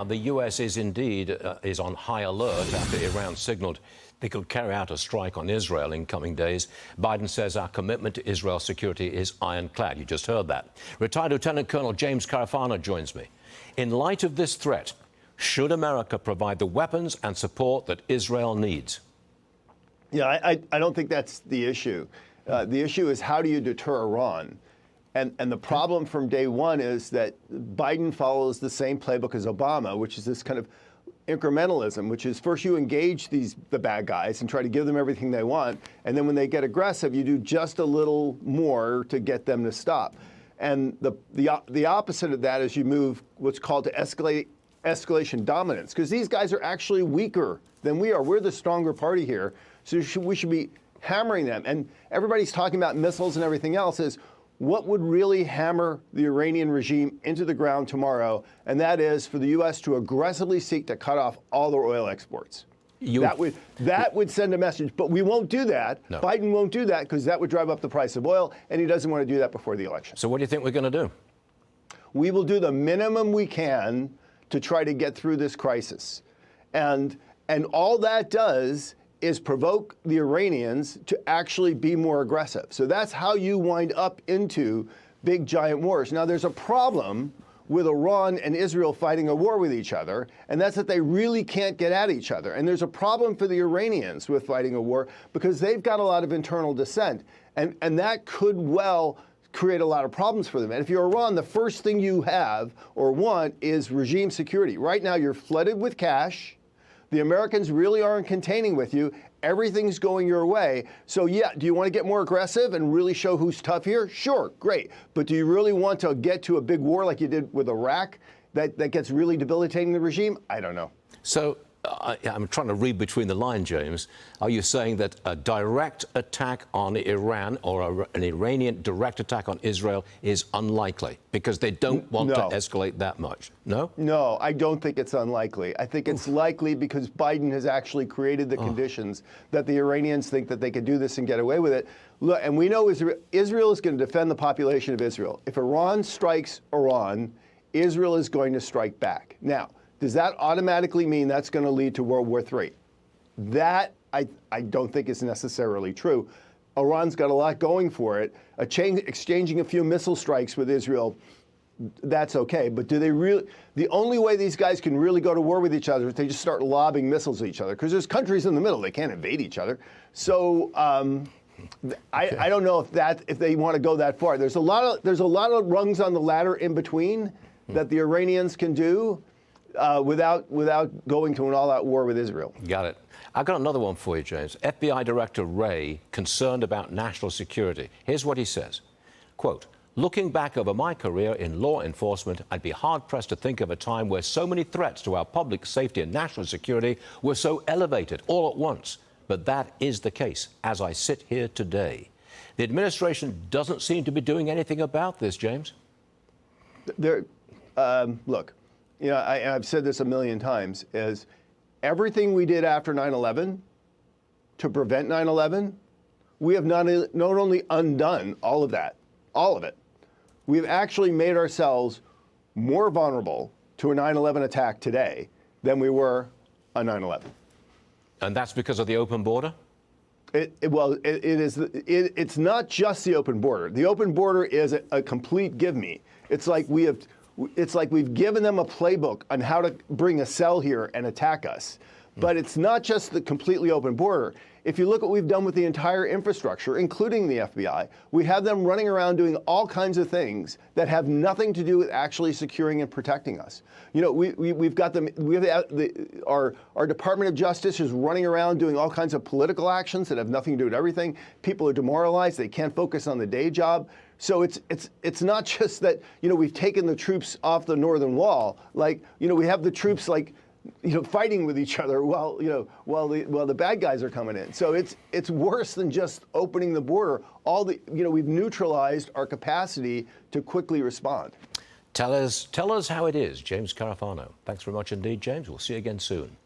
The U.S. is indeed is on high alert after Iran signaled they could carry out a strike on Israel in coming days. Biden says our commitment to Israel's security is ironclad. You just heard that. Retired Lieutenant Colonel James Carafano joins me. In light of this threat, should America provide the weapons and support that Israel needs? Yeah, I don't think that's the issue. The issue is, how do you deter Iran? And the problem from day one is that Biden follows the same playbook as Obama, which is this kind of incrementalism, which is first you engage the bad guys and try to give them everything they want, and then when they get aggressive, you do just a little more to get them to stop. And the opposite of that is you move what's called to escalation dominance, because these guys are actually weaker than we are. We're the stronger party here, so we should be hammering them. And everybody's talking about missiles and everything else. Is what would really hammer the Iranian regime into the ground tomorrow, and that is for the U.S. to aggressively seek to cut off all their oil exports. That would send a message, but we won't do that. No. Biden won't do that because that would drive up the price of oil, and he doesn't want to do that before the election. So what do you think we're going to do? We will do the minimum we can to try to get through this crisis. And all that does is provoke the Iranians to actually be more aggressive. So that's how you wind up into big, giant wars. Now, there's a problem with Iran and Israel fighting a war with each other, and that's that they really can't get at each other. And there's a problem for the Iranians with fighting a war because they've got a lot of internal dissent, and that could well create a lot of problems for them. And if you're Iran, the first thing you have or want is regime security. Right now, you're flooded with cash. The Americans really aren't containing with you. Everything's going your way. So, yeah, do you want to get more aggressive and really show who's tough here? Sure, great. But do you really want to get to a big war like you did with Iraq that gets really debilitating the regime? I don't know. So I'm trying to read between the lines, James. Are you saying that a direct attack on Iran or an Iranian direct attack on Israel is unlikely because they don't want to escalate that much? No? No, I don't think it's unlikely. I think it's likely because Biden has actually created the conditions that the Iranians think that they could do this and get away with it. Look, and we know Israel is going to defend the population of Israel. If Iran strikes Iran, Israel is going to strike back. Now, does that automatically mean that's going to lead to World War III? That I don't think is necessarily true. Iran's got a lot going for it. Exchanging a few missile strikes with Israel, that's okay. But do they really? The only way these guys can really go to war with each other is they just start lobbing missiles at each other, because there's countries in the middle. They can't invade each other. So I don't know if they want to go that far. There's a lot of rungs on the ladder in between that the Iranians can do. Without going to an all-out war with Israel. Got it. I've got another one for you, James. FBI Director Wray, concerned about national security. Here's what he says, quote, "Looking back over my career in law enforcement, I'd be hard-pressed to think of a time where so many threats to our public safety and national security were so elevated all at once. But that is the case as I sit here today." The administration doesn't seem to be doing anything about this, James. Look. You know, I've said this a million times, is everything we did after 9/11 to prevent 9/11, we have not only undone all of it, we've actually made ourselves more vulnerable to a 9/11 attack today than we were on 9/11. And that's because of the open border? It's not just the open border. The open border is a complete give me. It's like we've given them a playbook on how to bring a cell here and attack us. But it's not just the completely open border. If you look at what we've done with the entire infrastructure, including the FBI, we have them running around doing all kinds of things that have nothing to do with actually securing and protecting us. You know, we've got them. Our Department of Justice is running around doing all kinds of political actions that have nothing to do with everything. People are demoralized. They can't focus on the day job. So it's not just that, you know, we've taken the troops off the northern wall. Like, you know, we have the troops fighting with each other while the bad guys are coming in. So it's worse than just opening the border. We've neutralized our capacity to quickly respond. Tell us how it is, James Carafano. Thanks very much indeed, James. We'll see you again soon.